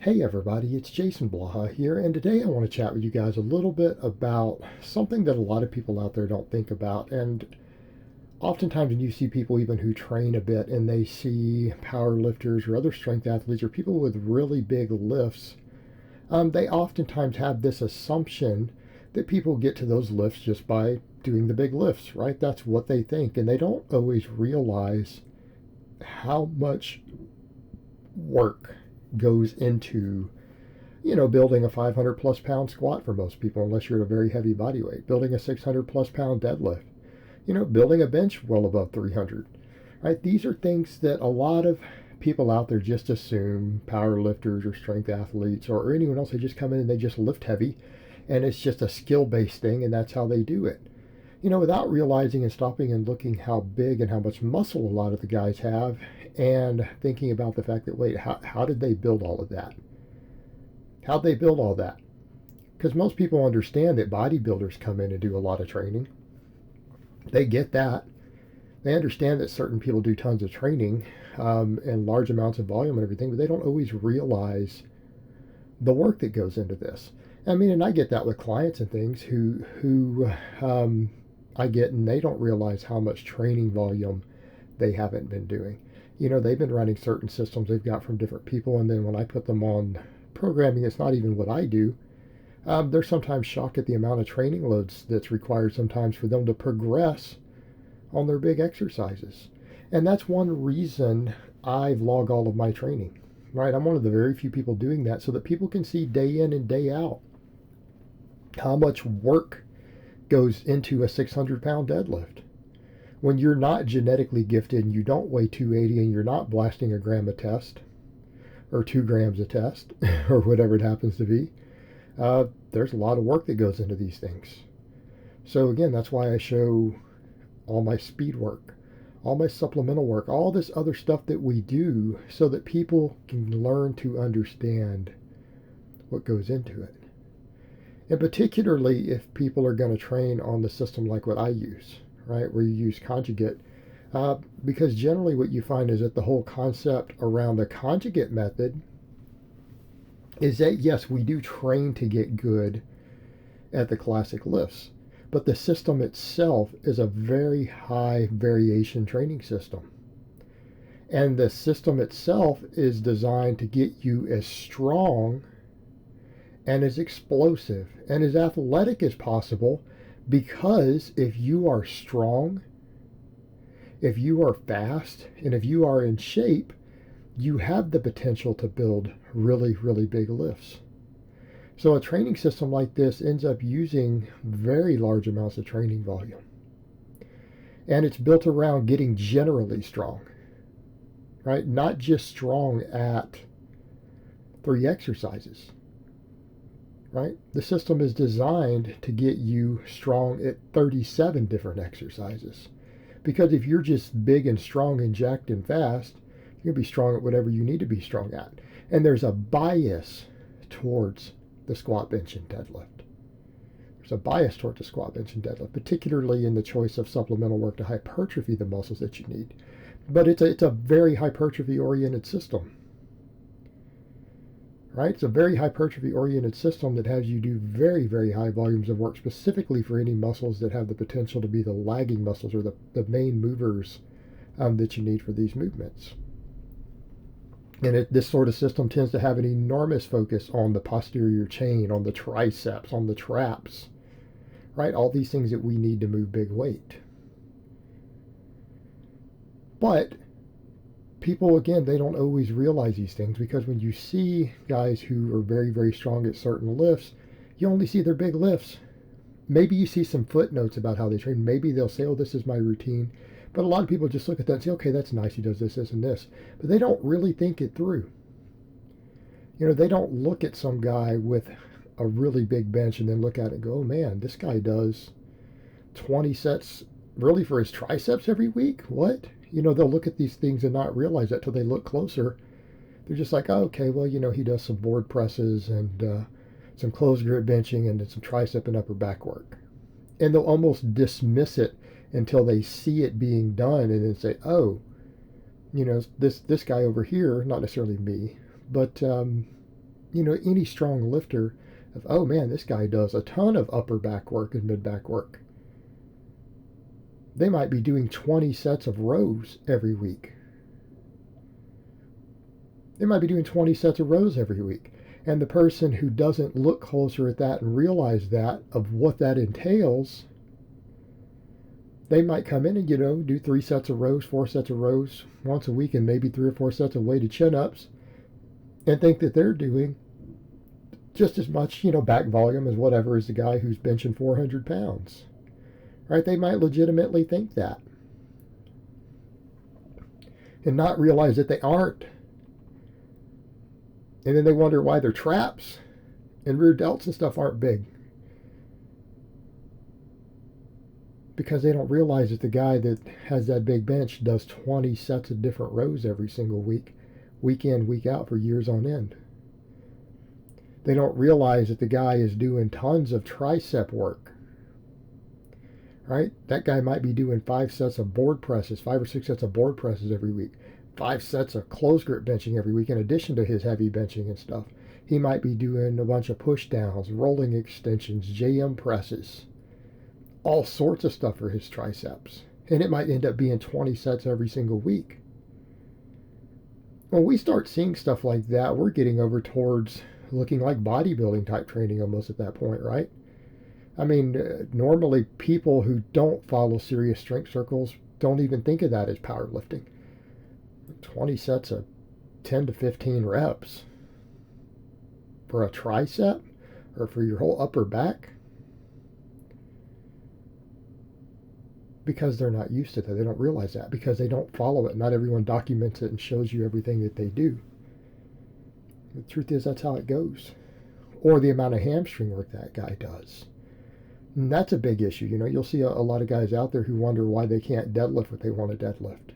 Hey everybody, it's Jason Blaha here, and today I want to chat with you guys a little bit about something that a lot of people out there don't think about. And oftentimes, when you see people even who train a bit and they see power lifters or other strength athletes or people with really big lifts, they oftentimes have this assumption that people get to those lifts just by doing the big lifts, right? That's what they think, and they don't always realize how much work goes into building a 500 plus pound squat for most people, unless you're at a very heavy body weight, building a 600 plus pound deadlift, building a bench well above 300, right? These are things that a lot of people out there just assume power lifters or strength athletes or anyone else, they just come in and they just lift heavy and it's just a skill based thing and that's how they do it. Without realizing and stopping and looking how big and how much muscle a lot of the guys have and thinking about the fact that, wait, how did they build all of that? How'd they build all that? Because most people understand that bodybuilders come in and do a lot of training. They get that. They understand that certain people do tons of training and large amounts of volume and everything, but they don't always realize the work that goes into this. I mean, and I get that with clients and things who I get, and they don't realize how much training volume they haven't been doing. They've been running certain systems they've got from different people, and then when I put them on programming, it's not even what I do. They're sometimes shocked at the amount of training loads that's required sometimes for them to progress on their big exercises. And that's one reason I vlog all of my training, right? I'm one of the very few people doing that so that people can see day in and day out how much work goes into a 600-pound deadlift. When you're not genetically gifted and you don't weigh 280 and you're not blasting a gram a test or 2 grams a test or whatever it happens to be, there's a lot of work that goes into these things. So again, that's why I show all my speed work, all my supplemental work, all this other stuff that we do so that people can learn to understand what goes into it. And particularly if people are going to train on the system like what I use, right, where you use Conjugate, because generally what you find is that the whole concept around the Conjugate method is that, yes, we do train to get good at the classic lifts, but the system itself is a very high variation training system. And the system itself is designed to get you as strong and as explosive and as athletic as possible, because if you are strong, if you are fast, and if you are in shape, you have the potential to build really, really big lifts. So a training system like this ends up using very large amounts of training volume. And it's built around getting generally strong, right? Not just strong at 3 exercises, right? The system is designed to get you strong at 37 different exercises. Because if you're just big and strong and jacked and fast, you're going to be strong at whatever you need to be strong at. And there's a bias towards the squat, bench, and deadlift. There's a bias towards the squat, bench, and deadlift, particularly in the choice of supplemental work to hypertrophy the muscles that you need. But it's a very hypertrophy-oriented system. Right? It's a very hypertrophy-oriented system that has you do very, very high volumes of work specifically for any muscles that have the potential to be the lagging muscles or the main movers that you need for these movements. And this sort of system tends to have an enormous focus on the posterior chain, on the triceps, on the traps, right? All these things that we need to move big weight. But people, again, they don't always realize these things, because when you see guys who are very, very strong at certain lifts, you only see their big lifts. Maybe you see some footnotes about how they train. Maybe they'll say, oh, this is my routine. But a lot of people just look at that and say, okay, that's nice. He does this, this, and this. But they don't really think it through. They don't look at some guy with a really big bench and then look at it and go, oh, man, this guy does 20 sets really for his triceps every week? What? They'll look at these things and not realize that till they look closer. They're just like, oh, okay, well, he does some board presses and some closed grip benching and then some tricep and upper back work. And they'll almost dismiss it until they see it being done and then say, oh, this guy over here, not necessarily me, but Any strong lifter of, oh man, this guy does a ton of upper back work and mid back work. They might be doing 20 sets of rows every week. They might be doing 20 sets of rows every week. And the person who doesn't look closer at that and realize that, of what that entails, they might come in and, do 3 sets of rows, 4 sets of rows once a week, and maybe 3 or 4 sets of weighted chin-ups, and think that they're doing just as much, back volume as whatever as the guy who's benching 400 pounds. Right? They might legitimately think that. And not realize that they aren't. And then they wonder why their traps and rear delts and stuff aren't big. Because they don't realize that the guy that has that big bench does 20 sets of different rows every single week in, week out, for years on end. They don't realize that the guy is doing tons of tricep work. Right? That guy might be doing 5 sets of board presses, 5 or 6 sets of board presses every week, 5 sets of close grip benching every week, in addition to his heavy benching and stuff. He might be doing a bunch of push downs, rolling extensions, JM presses, all sorts of stuff for his triceps. And it might end up being 20 sets every single week. When we start seeing stuff like that, we're getting over towards looking like bodybuilding type training almost at that point, right? I mean, normally people who don't follow serious strength circles don't even think of that as powerlifting. 20 sets of 10 to 15 reps for a tricep or for your whole upper back, because they're not used to that. They don't realize that because they don't follow it. Not everyone documents it and shows you everything that they do. The truth is, that's how it goes. Or the amount of hamstring work that guy does. And that's a big issue. You'll see a lot of guys out there who wonder why they can't deadlift what they want to deadlift.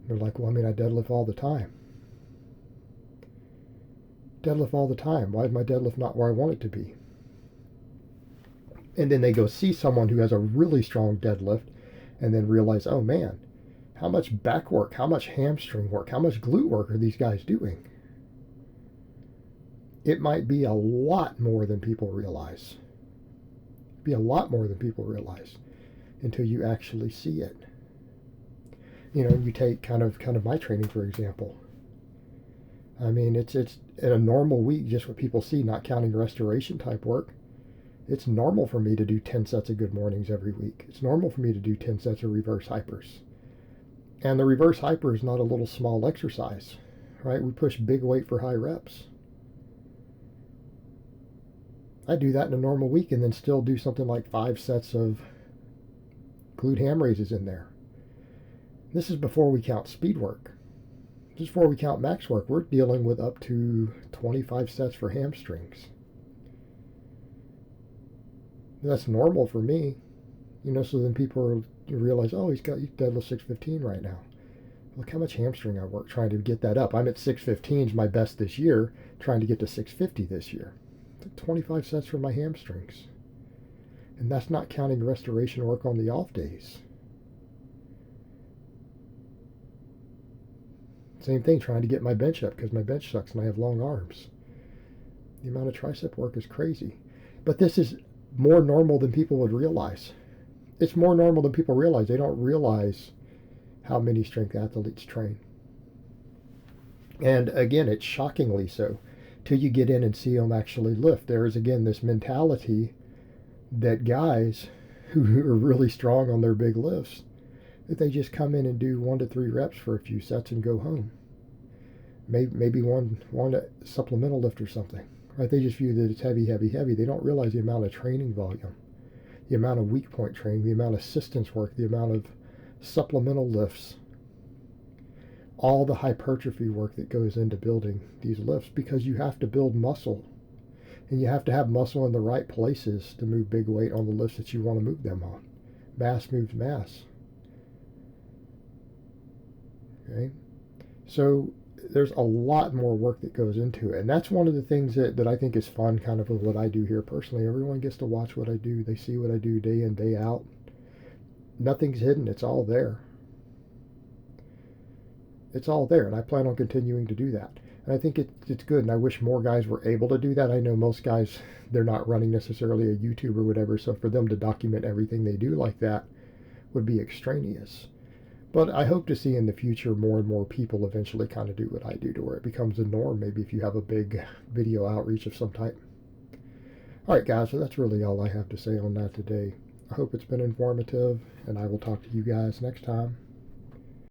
They're like, well, I deadlift all the time. Deadlift all the time. Why is my deadlift not where I want it to be? And then they go see someone who has a really strong deadlift and then realize, oh man, how much back work, how much hamstring work, how much glute work are these guys doing? It might be a lot more than people realize. Be a lot more than people realize until you actually see it. You take kind of my training, for example. It's in a normal week, just what people see, not counting restoration type work. It's normal for me to do 10 sets of good mornings every week. It's normal for me to do 10 sets of reverse hypers. And the reverse hyper is not a little small exercise, right? We push big weight for high reps. I do that in a normal week and then still do something like 5 sets of glute ham raises in there. This is before we count speed work. This is before we count max work. We're dealing with up to 25 sets for hamstrings. That's normal for me. So then people realize, oh, he's deadlift 615 right now. Look how much hamstring I work trying to get that up. I'm at 615, my best this year, trying to get to 650 this year. 25 sets for my hamstrings. And that's not counting restoration work on the off days. Same thing, trying to get my bench up because my bench sucks and I have long arms. The amount of tricep work is crazy. But this is more normal than people would realize. It's more normal than people realize. They don't realize how many strength athletes train. And again, it's shockingly so. Till you get in and see them actually lift. There is, again, this mentality that guys who are really strong on their big lifts, that they just come in and do 1 to 3 reps for a few sets and go home. Maybe one supplemental lift or something. Right? They just view that it's heavy, heavy, heavy. They don't realize the amount of training volume, the amount of weak point training, the amount of assistance work, the amount of supplemental lifts, all the hypertrophy work that goes into building these lifts, because you have to build muscle. And you have to have muscle in the right places to move big weight on the lifts that you want to move them on. Mass moves mass. Okay? So there's a lot more work that goes into it. And that's one of the things that I think is fun kind of with what I do here personally. Everyone gets to watch what I do. They see what I do day in, day out. Nothing's hidden. It's all there. It's all there. And I plan on continuing to do that. And I think it's good, and I wish more guys were able to do that. I know most guys, they're not running necessarily a YouTube or whatever, so for them to document everything they do like that would be extraneous. But I hope to see in the future more and more people eventually kind of do what I do, to where it becomes a norm, maybe if you have a big video outreach of some type. All right, guys, so that's really all I have to say on that today. I hope it's been informative, and I will talk to you guys next time.